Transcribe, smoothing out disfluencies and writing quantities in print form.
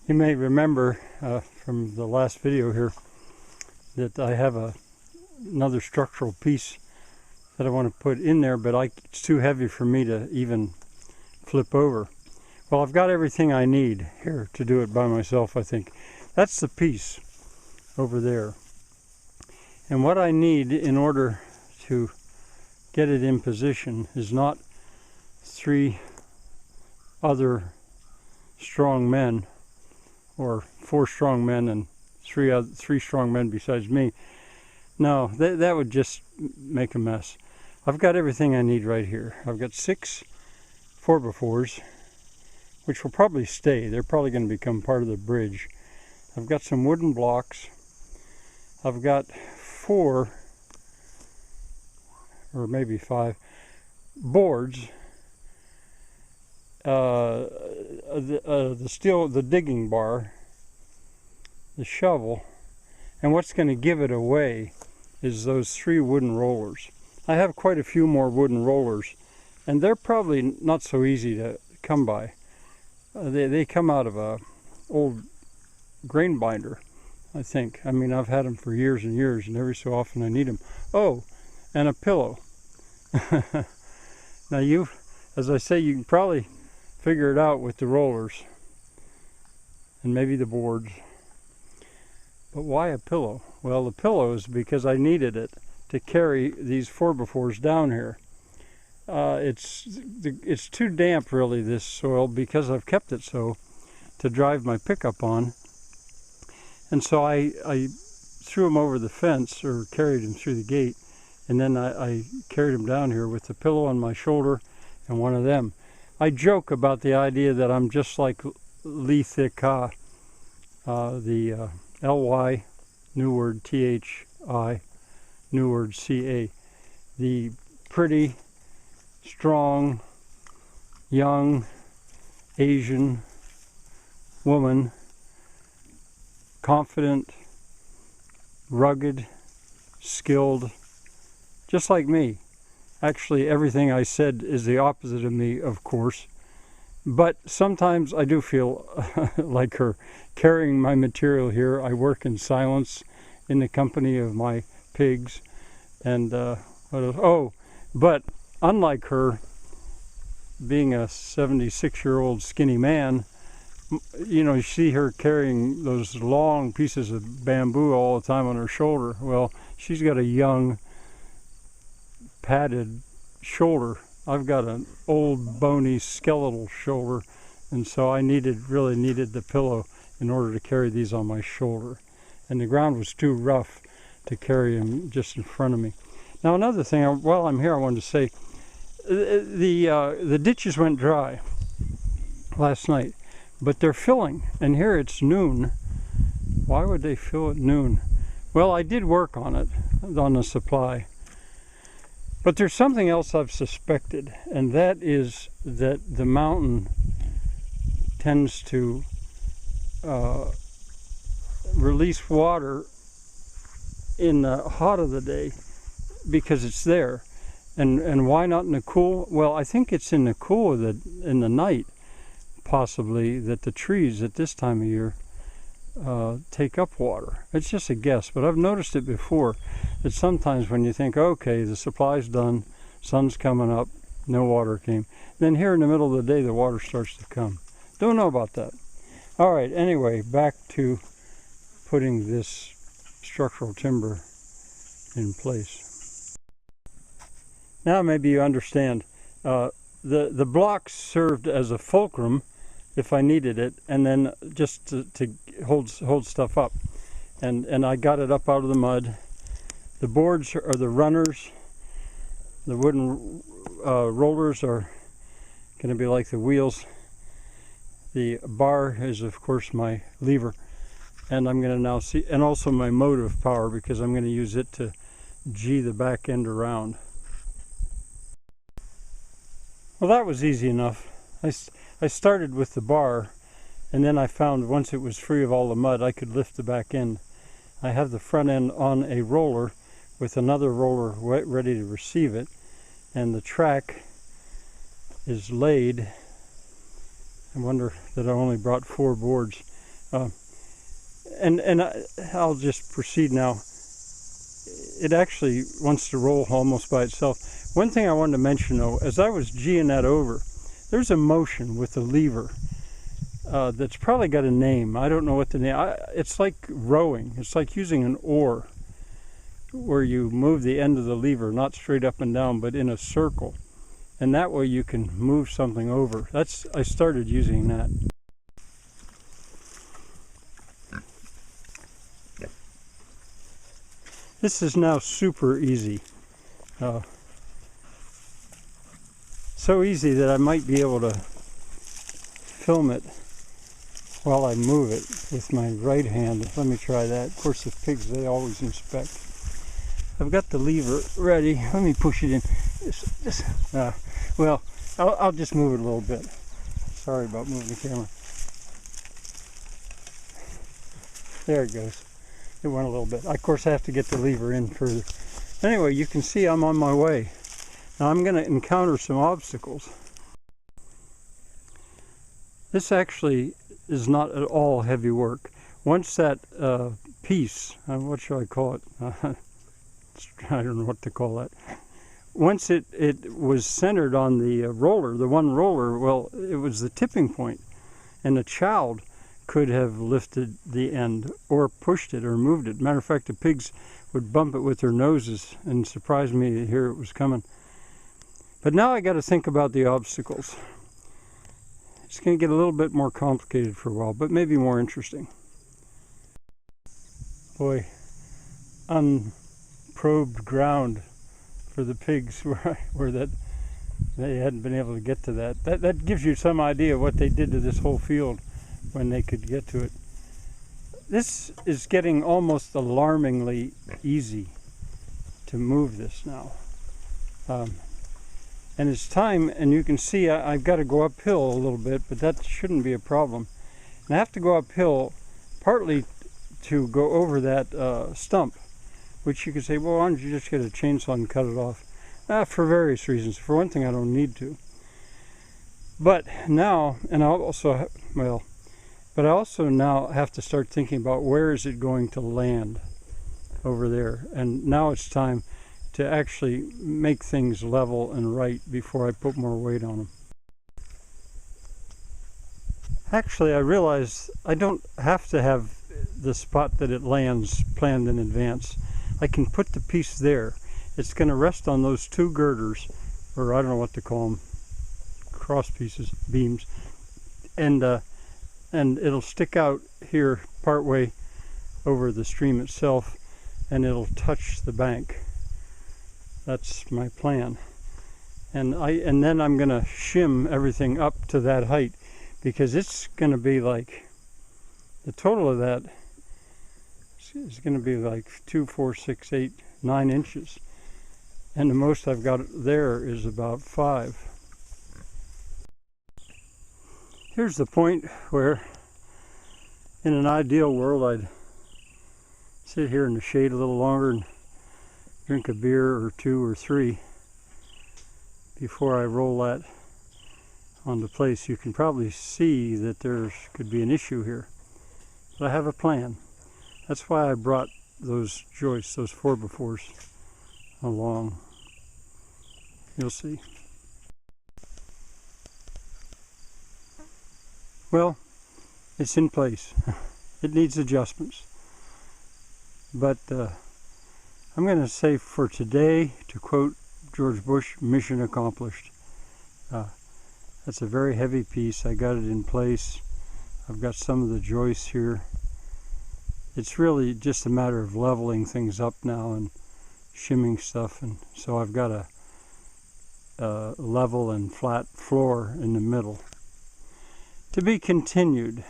You may remember from the last video here that I have another structural piece that I want to put in there, but it's too heavy for me to even flip over. Well, I've got everything I need here to do it by myself, I think. That's the piece over there. And what I need in order to get it in position is not 3 other strong men, or 4 strong men and 3 strong men besides me. No, that would just make a mess. I've got everything I need right here. I've got 6 4x4s, which will probably stay. They're probably going to become part of the bridge. I've got some wooden blocks. I've got 4 or maybe 5 boards. The digging bar, the shovel, and what's going to give it away is those 3 wooden rollers. I have quite a few more wooden rollers, and they're probably not so easy to come by. They come out of a old grain binder, I think. I mean, I've had them for years and years, and every so often I need them. Oh, and a pillow. Now as I say, you can probably figure it out with the rollers and maybe the boards. But why a pillow? Well, the pillow is because I needed it to carry these 4x4s down here. It's too damp, really, this soil, because I've kept it so, to drive my pickup on. And so I threw them over the fence, or carried them through the gate, and then I carried them down here with the pillow on my shoulder and one of them. I joke about the idea that I'm just like Lee Thich, the L-Y, new word T-H-I, new word C-A, the pretty, strong, young, Asian woman, confident, rugged, skilled, just like me. Actually, everything I said is the opposite of me, of course. But sometimes I do feel like her, carrying my material here. I work in silence in the company of my pigs. And, but unlike her, being a 76-year-old skinny man, you know, you see her carrying those long pieces of bamboo all the time on her shoulder. Well, she's got a young, padded shoulder. I've got an old, bony, skeletal shoulder, and so I really needed the pillow in order to carry these on my shoulder. And the ground was too rough to carry them just in front of me. Now, another thing, while I'm here, I wanted to say, the ditches went dry last night, but they're filling, and here it's noon. Why would they fill at noon? Well, I did work on it, on the supply. But there's something else I've suspected, and that is that the mountain tends to release water in the hot of the day because it's there. And why not in the cool? Well, I think it's in the cool in the night, possibly, that the trees at this time of year take up water. It's just a guess, but I've noticed it before, that sometimes when you think, okay, the supply's done, sun's coming up, no water came, then here in the middle of the day the water starts to come. Don't know about that. All right, anyway, back to putting this structural timber in place. Now maybe you understand. The blocks served as a fulcrum if I needed it, and then just to hold stuff up. And I got it up out of the mud. The boards are the runners. The wooden rollers are going to be like the wheels. The bar is, of course, my lever. And I'm going to now see, and also my motive power, because I'm going to use it to G the back end around. Well, that was easy enough. I started with the bar, and then I found once it was free of all the mud, I could lift the back end. I have the front end on a roller with another roller ready to receive it, and the track is laid. I wonder that I only brought 4 boards. I'll just proceed now. It actually wants to roll almost by itself. One thing I wanted to mention though, as I was G'ing that over, there's a motion with the lever that's probably got a name. I don't know what the name. It's like rowing. It's like using an oar, where you move the end of the lever not straight up and down, but in a circle, and that way you can move something over. I started using that. This is now super easy. So easy that I might be able to film it while I move it with my right hand. Let me try that. Of course, the pigs, they always inspect. I've got the lever ready. Let me push it in. Well, I'll just move it a little bit. Sorry about moving the camera. There it goes. It went a little bit. Of course, I have to get the lever in further. Anyway, you can see I'm on my way. Now I'm going to encounter some obstacles. This actually is not at all heavy work. Once that piece, what should I call it? I don't know what to call that. Once it was centered on the roller, the one roller, well, it was the tipping point, and a child could have lifted the end or pushed it or moved it. Matter of fact, the pigs would bump it with their noses and surprise me to hear it was coming. But now I got to think about the obstacles. It's going to get a little bit more complicated for a while, but maybe more interesting. Boy, unprobed ground for the pigs where that they hadn't been able to get to that. That gives you some idea of what they did to this whole field when they could get to it. This is getting almost alarmingly easy to move this now. And it's time, and you can see I've got to go uphill a little bit, but that shouldn't be a problem. And I have to go uphill partly to go over that stump, which you could say, well, why don't you just get a chainsaw and cut it off? For various reasons. For one thing, I don't need to. But now, and I also, well, but I also now have to start thinking about where is it going to land over there. And now it's time to actually make things level and right before I put more weight on them. Actually, I realize I don't have to have the spot that it lands planned in advance. I can put the piece there. It's going to rest on those two girders, or I don't know what to call them, cross pieces, beams, and it'll stick out here partway over the stream itself, and it'll touch the bank. That's my plan. And then I'm going to shim everything up to that height, because it's going to be like, the total of that is going to be like 2, 4, 6, 8, 9 inches. And the most I've got there is about 5. Here's the point where, in an ideal world, I'd sit here in the shade a little longer and drink a beer or 2 or 3 before I roll that onto place. You can probably see that there could be an issue here, but I have a plan. That's why I brought those joists, those 4x4s, along. You'll see. Well, it's in place. It needs adjustments, but I'm going to say for today, to quote George Bush, mission accomplished. That's a very heavy piece. I got it in place. I've got some of the joists here. It's really just a matter of leveling things up now and shimming stuff, and so I've got a level and flat floor in the middle. To be continued.